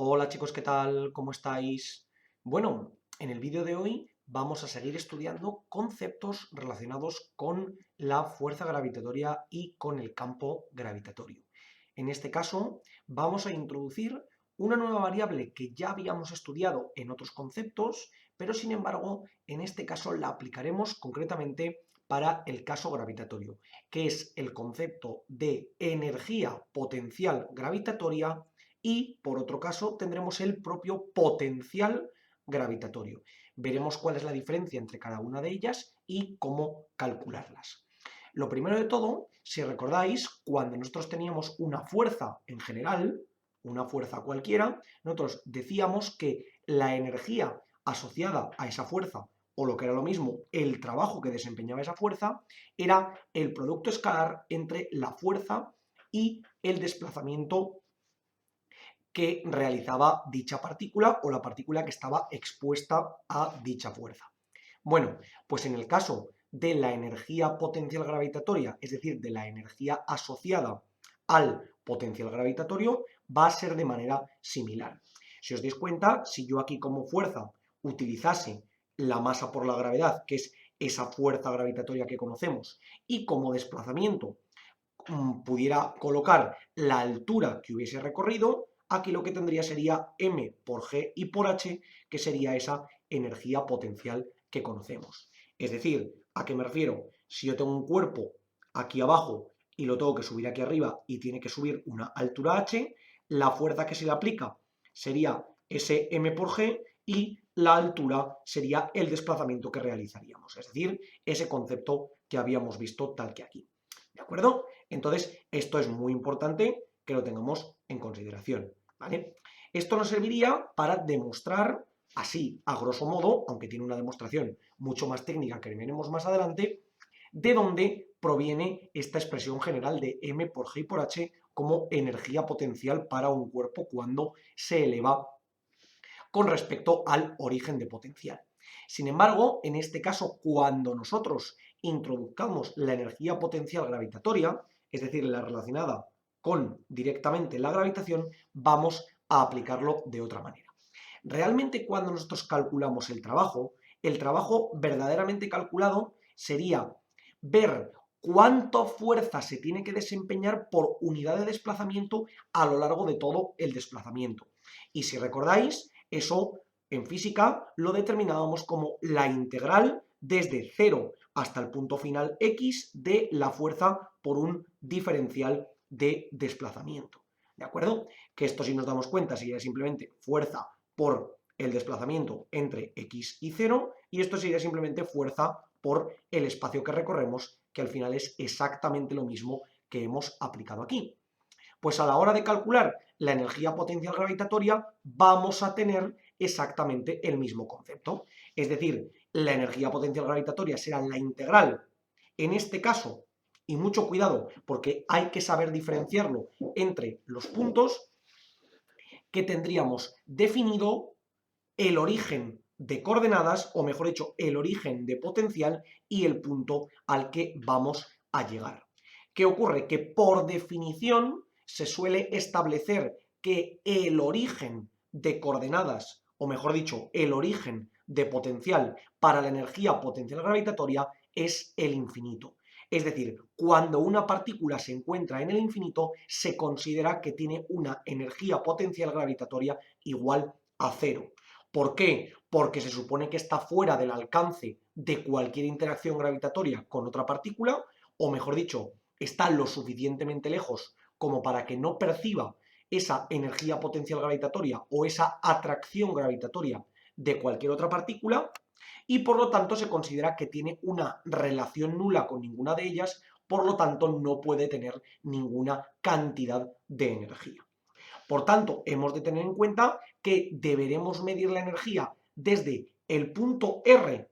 Hola chicos, ¿qué tal? ¿Cómo estáis? Bueno, en el vídeo de hoy vamos a seguir estudiando conceptos relacionados con la fuerza gravitatoria y con el campo gravitatorio. En este caso, vamos a introducir una nueva variable que ya habíamos estudiado en otros conceptos, pero sin embargo, en este caso la aplicaremos concretamente para el caso gravitatorio, que es el concepto de energía potencial gravitatoria y, por otro caso, tendremos el propio potencial gravitatorio. Veremos cuál es la diferencia entre cada una de ellas y cómo calcularlas. Lo primero de todo, si recordáis, cuando nosotros teníamos una fuerza en general, una fuerza cualquiera, nosotros decíamos que la energía asociada a esa fuerza, o lo que era lo mismo, el trabajo que desempeñaba esa fuerza, era el producto escalar entre la fuerza y el desplazamiento que realizaba dicha partícula o la partícula que estaba expuesta a dicha fuerza. Bueno, pues en el caso de la energía potencial gravitatoria, es decir, de la energía asociada al potencial gravitatorio, va a ser de manera similar. Si os dais cuenta, si yo aquí como fuerza utilizase la masa por la gravedad, que es esa fuerza gravitatoria que conocemos, y como desplazamiento pudiera colocar la altura que hubiese recorrido, aquí lo que tendría sería m por g y por h, que sería esa energía potencial que conocemos. Es decir, ¿a qué me refiero? Si yo tengo un cuerpo aquí abajo y lo tengo que subir aquí arriba y tiene que subir una altura h, la fuerza que se le aplica sería ese m por g y la altura sería el desplazamiento que realizaríamos, es decir, ese concepto que habíamos visto tal que aquí. ¿De acuerdo? Entonces, esto es muy importante que lo tengamos en consideración, ¿vale? Esto nos serviría para demostrar, así, a grosso modo, aunque tiene una demostración mucho más técnica que veremos más adelante, de dónde proviene esta expresión general de m por g y por h como energía potencial para un cuerpo cuando se eleva con respecto al origen de potencial. Sin embargo, en este caso, cuando nosotros introduzcamos la energía potencial gravitatoria, es decir, la relacionada con directamente la gravitación, vamos a aplicarlo de otra manera. Realmente cuando nosotros calculamos el trabajo verdaderamente calculado sería ver cuánta fuerza se tiene que desempeñar por unidad de desplazamiento a lo largo de todo el desplazamiento. Y si recordáis, eso en física lo determinábamos como la integral desde 0 hasta el punto final x de la fuerza por un diferencial de desplazamiento. ¿De acuerdo? Que esto, si nos damos cuenta, sería simplemente fuerza por el desplazamiento entre x y 0, y esto sería simplemente fuerza por el espacio que recorremos, que al final es exactamente lo mismo que hemos aplicado aquí. Pues a la hora de calcular la energía potencial gravitatoria vamos a tener exactamente el mismo concepto. Es decir, la energía potencial gravitatoria será la integral, en este caso, y mucho cuidado porque hay que saber diferenciarlo entre los puntos, que tendríamos definido el origen de coordenadas, o mejor dicho, el origen de potencial y el punto al que vamos a llegar. ¿Qué ocurre? Que por definición se suele establecer que el origen de coordenadas, o mejor dicho, el origen de potencial para la energía potencial gravitatoria es el infinito. Es decir, cuando una partícula se encuentra en el infinito, se considera que tiene una energía potencial gravitatoria igual a cero. ¿Por qué? Porque se supone que está fuera del alcance de cualquier interacción gravitatoria con otra partícula, o mejor dicho, está lo suficientemente lejos como para que no perciba esa energía potencial gravitatoria o esa atracción gravitatoria de cualquier otra partícula, y por lo tanto se considera que tiene una relación nula con ninguna de ellas, por lo tanto no puede tener ninguna cantidad de energía. Por tanto, hemos de tener en cuenta que deberemos medir la energía desde el punto R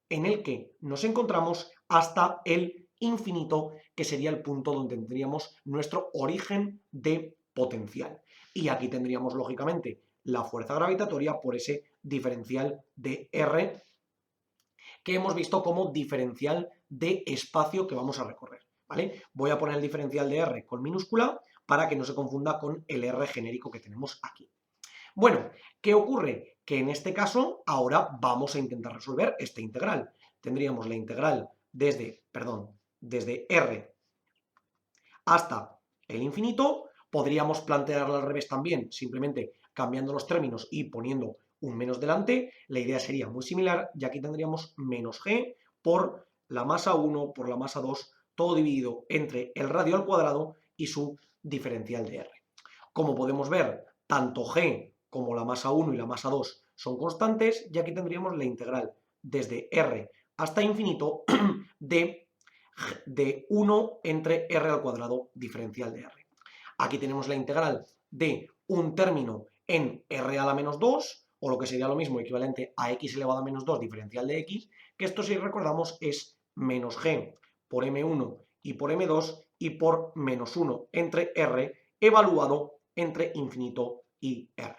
en el que nos encontramos hasta el infinito, que sería el punto donde tendríamos nuestro origen de potencial. Y aquí tendríamos, lógicamente, la fuerza gravitatoria por ese diferencial de R que hemos visto como diferencial de espacio que vamos a recorrer, ¿vale? Voy a poner el diferencial de R con minúscula para que no se confunda con el R genérico que tenemos aquí. Bueno, ¿qué ocurre? Que en este caso ahora vamos a intentar resolver esta integral. Tendríamos la integral desde R hasta el infinito. Podríamos plantearla al revés también, simplemente cambiando los términos y poniendo un menos delante. La idea sería muy similar, y aquí tendríamos menos g por la masa 1 por la masa 2, todo dividido entre el radio al cuadrado y su diferencial de r. Como podemos ver, tanto g como la masa 1 y la masa 2 son constantes, y aquí tendríamos la integral desde r hasta infinito de 1 entre r al cuadrado diferencial de r. Aquí tenemos la integral de un término en r a la menos 2, o lo que sería lo mismo, equivalente a x elevado a menos 2 diferencial de x, que esto, si recordamos, es menos g por m1 y por m2 y por menos 1 entre r evaluado entre infinito y r.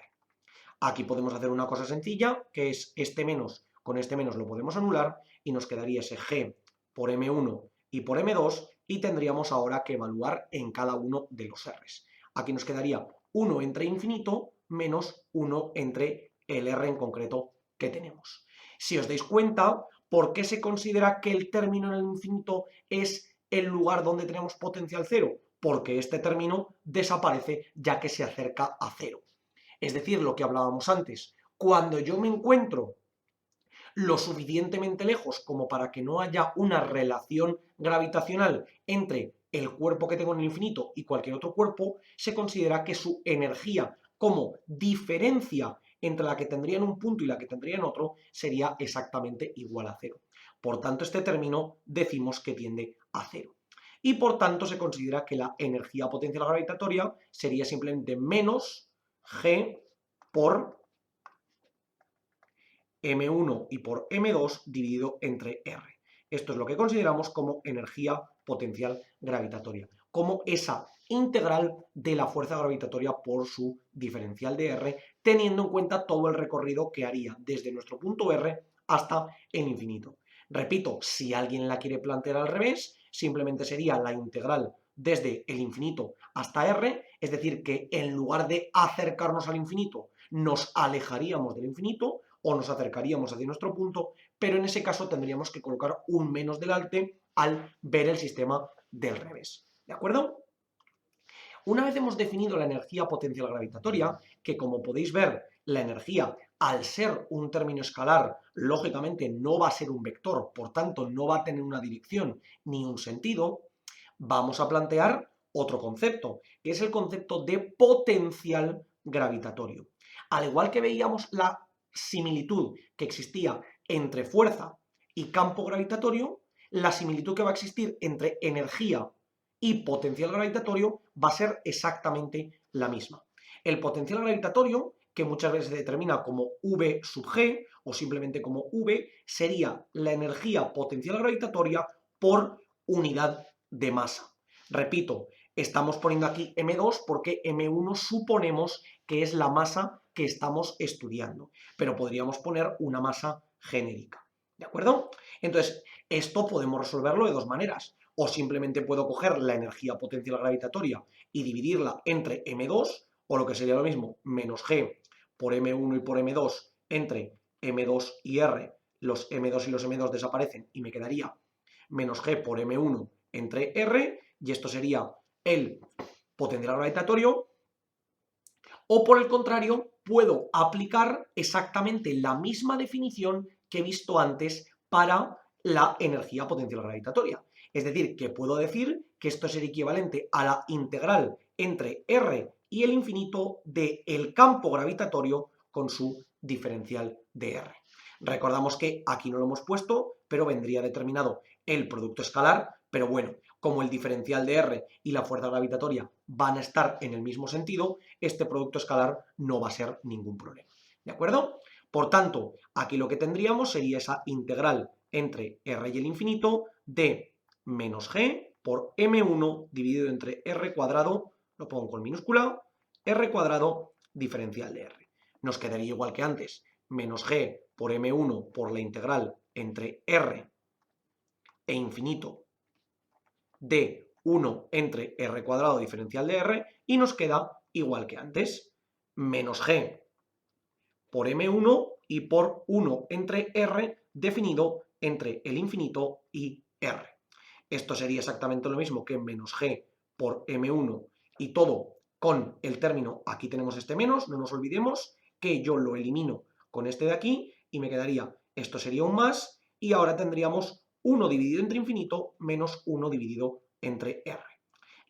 Aquí podemos hacer una cosa sencilla, que es este menos con este menos lo podemos anular y nos quedaría ese g por m1 y por m2, y tendríamos ahora que evaluar en cada uno de los r's. Aquí nos quedaría 1 entre infinito menos 1 entre el r en concreto que tenemos. Si os dais cuenta, ¿por qué se considera que el término en el infinito es el lugar donde tenemos potencial cero? Porque este término desaparece ya que se acerca a cero. Es decir, lo que hablábamos antes, cuando yo me encuentro lo suficientemente lejos como para que no haya una relación gravitacional entre el cuerpo que tengo en el infinito y cualquier otro cuerpo, se considera que su energía como diferencia entre la que tendría en un punto y la que tendría en otro sería exactamente igual a cero. Por tanto, este término decimos que tiende a cero. Y por tanto se considera que la energía potencial gravitatoria sería simplemente menos g por m1 y por m2 dividido entre r. Esto es lo que consideramos como energía potencial gravitatoria, como esa integral de la fuerza gravitatoria por su diferencial de r, teniendo en cuenta todo el recorrido que haría desde nuestro punto r hasta el infinito. Repito, si alguien la quiere plantear al revés, simplemente sería la integral desde el infinito hasta r, es decir, que en lugar de acercarnos al infinito, nos alejaríamos del infinito, o nos acercaríamos hacia nuestro punto, pero en ese caso tendríamos que colocar un menos delante al ver el sistema del revés. ¿De acuerdo? Una vez hemos definido la energía potencial gravitatoria, que como podéis ver, la energía, al ser un término escalar, lógicamente no va a ser un vector, por tanto no va a tener una dirección ni un sentido, vamos a plantear otro concepto, que es el concepto de potencial gravitatorio. Al igual que veíamos la similitud que existía entre fuerza y campo gravitatorio, la similitud que va a existir entre energía y potencial gravitatorio va a ser exactamente la misma. El potencial gravitatorio, que muchas veces se determina como V sub G o simplemente como V, sería la energía potencial gravitatoria por unidad de masa. Repito, estamos poniendo aquí M2 porque M1 suponemos que es la masa que estamos estudiando, pero podríamos poner una masa genérica, ¿de acuerdo? Entonces, esto podemos resolverlo de dos maneras, o simplemente puedo coger la energía potencial gravitatoria y dividirla entre M2, o lo que sería lo mismo, menos G por M1 y por M2 entre M2 y R, los M2 y los M2 desaparecen y me quedaría menos G por M1 entre R, y esto sería el potencial gravitatorio. O por el contrario, puedo aplicar exactamente la misma definición que he visto antes para la energía potencial gravitatoria. Es decir, que puedo decir que esto es el equivalente a la integral entre R y el infinito del campo gravitatorio con su diferencial de R. Recordamos que aquí no lo hemos puesto, pero vendría determinado el producto escalar, pero bueno, como el diferencial de R y la fuerza gravitatoria van a estar en el mismo sentido, este producto escalar no va a ser ningún problema. ¿De acuerdo? Por tanto, aquí lo que tendríamos sería esa integral entre R y el infinito de menos G por M1 dividido entre R cuadrado, lo pongo con minúscula, R cuadrado diferencial de R. Nos quedaría igual que antes, menos G por M1 por la integral entre R e infinito de 1 entre R cuadrado diferencial de R, y nos queda igual que antes, menos G por m1 y por 1 entre r definido entre el infinito y r. Esto sería exactamente lo mismo que menos g por m1 y todo con el término, aquí tenemos este menos, no nos olvidemos que yo lo elimino con este de aquí y me quedaría, esto sería un más y ahora tendríamos 1 dividido entre infinito menos 1 dividido entre r.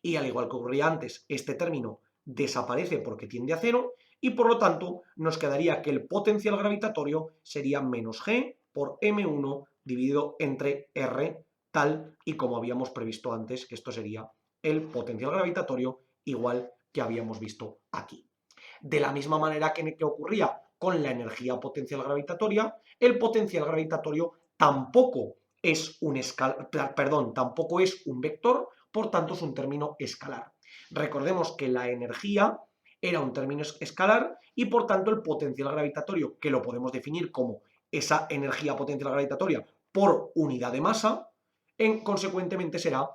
Y al igual que ocurría antes, este término desaparece porque tiende a cero y por lo tanto nos quedaría que el potencial gravitatorio sería menos g por m1 dividido entre r, tal y como habíamos previsto antes, que esto sería el potencial gravitatorio igual que habíamos visto aquí. De la misma manera que ocurría con la energía potencial gravitatoria, el potencial gravitatorio tampoco es tampoco es un vector, por tanto es un término escalar. Recordemos que la energía era un término escalar y por tanto el potencial gravitatorio, que lo podemos definir como esa energía potencial gravitatoria por unidad de masa, consecuentemente será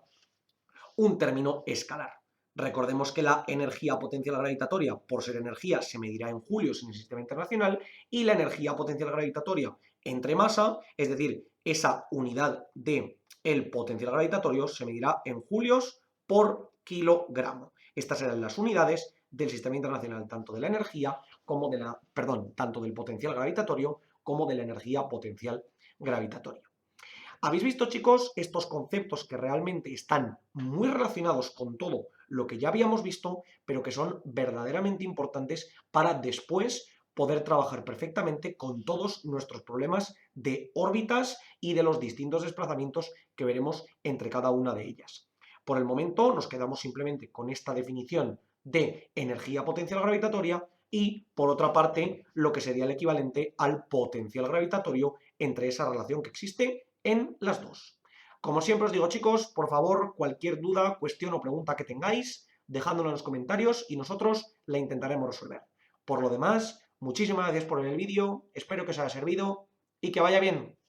un término escalar. Recordemos que la energía potencial gravitatoria, por ser energía, se medirá en julios en el sistema internacional y la energía potencial gravitatoria entre masa, es decir, esa unidad de el potencial gravitatorio se medirá en julios por kilogramo. Estas serán las unidades del sistema internacional, tanto de la energía como de la, tanto del potencial gravitatorio como de la energía potencial gravitatoria. ¿Habéis visto, chicos, estos conceptos que realmente están muy relacionados con todo lo que ya habíamos visto, pero que son verdaderamente importantes para después poder trabajar perfectamente con todos nuestros problemas de órbitas y de los distintos desplazamientos que veremos entre cada una de ellas? Por el momento nos quedamos simplemente con esta definición de energía potencial gravitatoria y, por otra parte, lo que sería el equivalente al potencial gravitatorio entre esa relación que existe en las dos. Como siempre os digo, chicos, por favor, cualquier duda, cuestión o pregunta que tengáis, dejádmelo en los comentarios y nosotros la intentaremos resolver. Por lo demás, muchísimas gracias por ver el vídeo, espero que os haya servido y que vaya bien.